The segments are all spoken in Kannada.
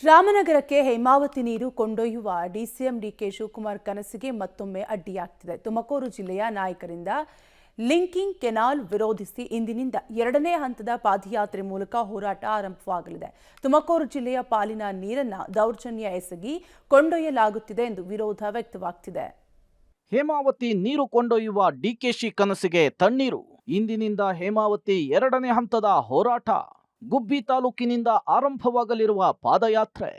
ರಾಮನಗರಕ್ಕೆ ಹೇಮಾವತಿ ನೀರು ಕೊಂಡೊಯ್ಯುವ ಡಿಸಿಎಂ ಡಿಕೆ ಶಿವಕುಮಾರ್ ಕನಸಿಗೆ ಮತ್ತೊಮ್ಮೆ ಅಡ್ಡಿಯಾಗ್ತಿದೆ. ತುಮಕೂರು ಜಿಲ್ಲೆಯ ನಾಯಕರಿಂದ ಲಿಂಕಿಂಗ್ ಕೆನಾಲ್ ವಿರೋಧಿಸಿ ಇಂದಿನಿಂದ 2ನೇ ಹಂತದ ಪಾದಯಾತ್ರೆ ಮೂಲಕ ಹೋರಾಟ ಆರಂಭವಾಗಲಿದೆ. ತುಮಕೂರು ಜಿಲ್ಲೆಯ ಪಾಲಿನ ನೀರನ್ನು ದೌರ್ಜನ್ಯ ಎಸಗಿ ಕೊಂಡೊಯ್ಯಲಾಗುತ್ತಿದೆ ಎಂದು ವಿರೋಧ ವ್ಯಕ್ತವಾಗ್ತಿದೆ. ಹೇಮಾವತಿ ನೀರು ಕೊಂಡೊಯ್ಯುವ ಡಿಕೆಶಿ ಕನಸಿಗೆ ತಣ್ಣೀರು. ಇಂದಿನಿಂದ ಹೇಮಾವತಿ 2ನೇ ಹಂತದ ಹೋರಾಟ. ಗುಬ್ಬಿ ತಾಲೂಕಿನಿಂದ ಆರಂಭವಾಗಲಿರುವ ಪಾದಯಾತ್ರೆ.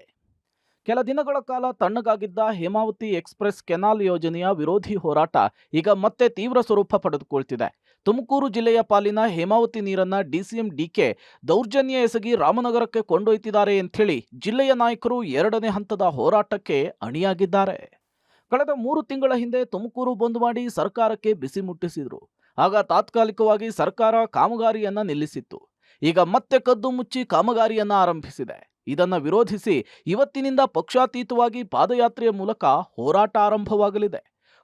ಕೆಲ ದಿನಗಳ ಕಾಲ ತಣ್ಣಗಾಗಿದ್ದ ಹೇಮಾವತಿ ಎಕ್ಸ್‌ಪ್ರೆಸ್ ಕೆನಾಲ್ ಯೋಜನೆಯ ವಿರೋಧಿ ಹೋರಾಟ ಈಗ ಮತ್ತೆ ತೀವ್ರ ಸ್ವರೂಪ ಪಡೆದುಕೊಳ್ತಿದೆ. ತುಮಕೂರು ಜಿಲ್ಲೆಯ ಪಾಲಿನ ಹೇಮಾವತಿ ನೀರನ್ನ ಡಿಸಿಎಂ ಡಿಕೆ ದೌರ್ಜನ್ಯ ಎಸಗಿ ರಾಮನಗರಕ್ಕೆ ಕೊಂಡೊಯ್ತಿದ್ದಾರೆ ಅಂಥೇಳಿ ಜಿಲ್ಲೆಯ ನಾಯಕರು 2ನೇ ಹಂತದ ಹೋರಾಟಕ್ಕೆ ಅಣಿಯಾಗಿದ್ದಾರೆ. ಕಳೆದ 3 ತಿಂಗಳ ಹಿಂದೆ ತುಮಕೂರು ಬಂದ್ ಮಾಡಿ ಸರ್ಕಾರಕ್ಕೆ ಬಿಸಿ ಮುಟ್ಟಿಸಿದ್ರು. ಆಗ ತಾತ್ಕಾಲಿಕವಾಗಿ ಸರ್ಕಾರ ಕಾಮಗಾರಿಯನ್ನ ನಿಲ್ಲಿಸಿತ್ತು. ಈಗ ಮತ್ತೆ ಕದ್ದು ಮುಚ್ಚಿ ಕಾಮಗಾರಿಯನ್ನ ಆರಂಭಿಸಿದೆ. ಇದನ್ನ ವಿರೋಧಿಸಿ ಇವತ್ತಿನಿಂದ ಪಕ್ಷಾತೀತವಾಗಿ ಪಾದಯಾತ್ರೆಯ ಮೂಲಕ ಹೋರಾಟ ಆರಂಭವಾಗಲಿದೆ.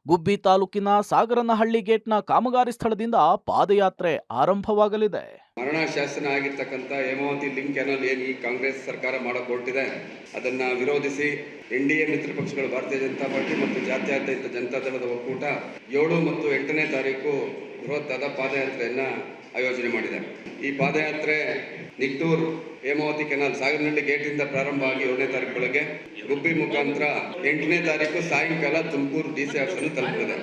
ಗುಬ್ಬಿ ತಾಲೂಕಿನ ಸಾಗರನಹಳ್ಳಿ ಗೇಟ್ನ ಕಾಮಗಾರಿ ಸ್ಥಳದಿಂದ ಪಾದಯಾತ್ರೆ ಆರಂಭವಾಗಲಿದೆ. ಮರಣ ಶಾಸನ ಆಗಿರ್ತಕ್ಕಂಥ ಹೇಮಾವತಿ ಲಿಂಕ್ ಕೆನಾಲ್ ಏನು ಈ ಕಾಂಗ್ರೆಸ್ ಸರ್ಕಾರ ಮಾಡಕ್ಕೆ ಹೊರಟಿದೆ ಅದನ್ನ ವಿರೋಧಿಸಿ ಎನ್ಡಿಎ ಮಿತ್ರ ಪಕ್ಷಗಳು ಭಾರತೀಯ ಜನತಾ ಪಾರ್ಟಿ ಮತ್ತು ಜಾತ್ಯತೀತ ಜನತಾ ದಳದ ಒಕ್ಕೂಟ 7 ಮತ್ತು 8ನೇ ತಾರೀಕು ಬೃಹತ್ತಾದ ಪಾದಯಾತ್ರೆಯನ್ನ ಆಯೋಜನೆ ಮಾಡಿದೆ. ಈ ಪಾದಯಾತ್ರೆ ನಿಟ್ಟೂರು ಹೇಮಾವತಿ ಕೆನಾಲ್ ಸಾಗರನಹಳ್ಳಿ ಗೇಟಿಂದ ಪ್ರಾರಂಭ ಆಗಿ 7ನೇ ತಾರೀಕು ಗುಬ್ಬಿ ಮುಖಾಂತರ 8ನೇ ತಾರೀಕು ಸಾಯಂಕಾಲ ತುಮಕೂರು ಡಿಸಿ ಆಫೀಸ್ ಅನ್ನು ತಲುಪಲಿದೆ.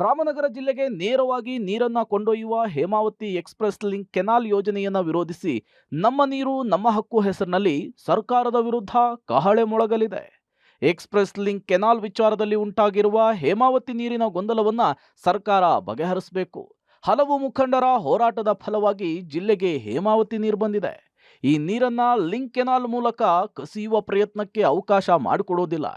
ರಾಮನಗರ ಜಿಲ್ಲೆಗೆ ನೇರವಾಗಿ ನೀರನ್ನ ಕೊಂಡೊಯ್ಯುವ ಹೇಮಾವತಿ ಎಕ್ಸ್‌ಪ್ರೆಸ್ ಲಿಂಕ್ ಕೆನಾಲ್ ಯೋಜನೆಯನ್ನ ವಿರೋಧಿಸಿ ನಮ್ಮ ನೀರು ನಮ್ಮ ಹಕ್ಕು ಹೆಸರಿನಲ್ಲಿ ಸರ್ಕಾರದ ವಿರುದ್ಧ ಕಹಳೆ ಮೊಳಗಲಿದೆ. ಎಕ್ಸ್‌ಪ್ರೆಸ್ ಲಿಂಕ್ ಕೆನಾಲ್ ವಿಚಾರದಲ್ಲಿ ಉಂಟಾಗಿರುವ ಹೇಮಾವತಿ ನೀರಿನ ಗೊಂದಲವನ್ನ ಸರ್ಕಾರ ಬಗೆಹರಿಸಬೇಕು. ಹಲವು ಮುಖಂಡರ ಹೋರಾಟದ ಫಲವಾಗಿ ಜಿಲ್ಲೆಗೆ ಹೇಮಾವತಿ ನೀರು ಬಂದಿದೆ. ಈ ನೀರನ್ನ ಲಿಂಕ್ ಕೆನಾಲ್ ಮೂಲಕ ಕಸಿಯುವ ಪ್ರಯತ್ನಕ್ಕೆ ಅವಕಾಶ ಮಾಡಿಕೊಡೋದಿಲ್ಲ.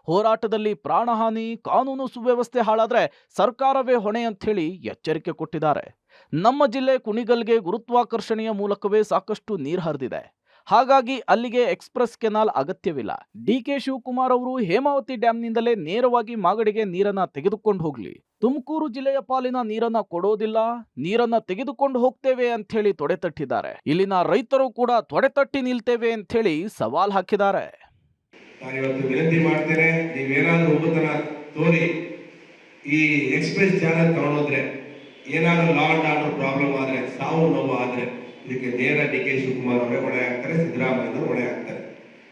ಹೋರಾಟದಲ್ಲಿ ಪ್ರಾಣಹಾನಿ, ಕಾನೂನು ಸುವ್ಯವಸ್ಥೆ ಹಾಳಾದ್ರೆ ಸರ್ಕಾರವೇ ಹೊಣೆ ಅಂತ ಹೇಳಿ ಎಚ್ಚರಿಕೆ ಕೊಟ್ಟಿದ್ದಾರೆ. ನಮ್ಮ ಜಿಲ್ಲೆ ಕುಣಿಗಲ್ಗೆ ಗುರುತ್ವಾಕರ್ಷಣೆಯ ಮೂಲಕವೇ ಸಾಕಷ್ಟು ನೀರು ಹರಿದಿದೆ. ಹಾಗಾಗಿ ಅಲ್ಲಿಗೆ ಎಕ್ಸ್‌ಪ್ರೆಸ್ ಕೆನಾಲ್ ಅಗತ್ಯವಿಲ್ಲ. ಡಿಕೆ ಶಿವಕುಮಾರ್ ಅವರು ಹೇಮಾವತಿ ಡ್ಯಾಂನಿಂದಲೇ ನೇರವಾಗಿ ಮಾಗಡಿಗೆ ನೀರನ್ನ ತೆಗೆದುಕೊಂಡು ಹೋಗ್ಲಿ. ತುಮಕೂರು ಜಿಲ್ಲೆಯ ಪಾಲಿನ ನೀರನ್ನ ಕೊಡೋದಿಲ್ಲ, ನೀರನ್ನ ತೆಗೆದುಕೊಂಡು ಹೋಗ್ತೇವೆ ಅಂತ ಹೇಳಿ ತೊಡೆತಟ್ಟಿದ್ದಾರೆ. ಇಲ್ಲಿನ ರೈತರು ಕೂಡ ತೊಡೆತಟ್ಟಿ ನಿಲ್ತೇವೆ ಅಂತ ಹೇಳಿ ಸವಾಲ್ ಹಾಕಿದ್ದಾರೆ. ನಾನಿವತ್ತು ವಿನಂತಿ ಮಾಡ್ತೇನೆ, ನೀವೇನಾದ್ರೂ ಒಬ್ಬತನ ತೋರಿ ಈ ಎಕ್ಸ್‌ಪ್ರೆಸ್ ಚಾನಲ್ ತಗೊಂಡೋದ್ರೆ ಏನಾದ್ರೂ ಲಾ ಅಂಡ್ ಆರ್ಡರ್ ಪ್ರಾಬ್ಲಮ್ ಆದ್ರೆ, ಸಾವು ನೋವು ಆದ್ರೆ ಇದಕ್ಕೆ ನೇರ ಡಿಕೆ ಶಿವಕುಮಾರ್ ಅವರೇ ಹೊಣೆ ಆಗ್ತಾರೆ, ಸಿದ್ದರಾಮಯ್ಯ ಹೊಣೆ ಆಗ್ತಾರೆ.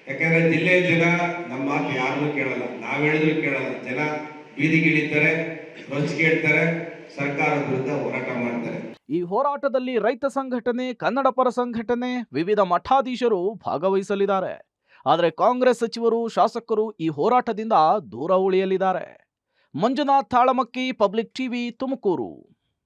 ಯಾಕಂದ್ರೆ ಜಿಲ್ಲೆಯ ಜನ ನಮ್ಮ ಮಾತು ಯಾರನ್ನೂ ಕೇಳಲ್ಲ, ನಾವ್ ಹೇಳಿದ್ರು ಕೇಳಲ್ಲ. ಜನ ಬೀದಿಗಿಳಿತಾರೆ, ರೊಚ್ಚ ಕೇಳ್ತಾರೆ, ಸರ್ಕಾರದ ವಿರುದ್ಧ ಹೋರಾಟ ಮಾಡ್ತಾರೆ. ಈ ಹೋರಾಟದಲ್ಲಿ ರೈತ ಸಂಘಟನೆ, ಕನ್ನಡ ಪರ ಸಂಘಟನೆ, ವಿವಿಧ ಮಠಾಧೀಶರು ಭಾಗವಹಿಸಲಿದ್ದಾರೆ. ಆದರೆ ಕಾಂಗ್ರೆಸ್ ಸಚಿವರು, ಶಾಸಕರು ಈ ಹೋರಾಟದಿಂದ ದೂರ ಉಳಿಯಲಿದ್ದಾರೆ. Manjunath Talamakki, public TV, Tumakuru.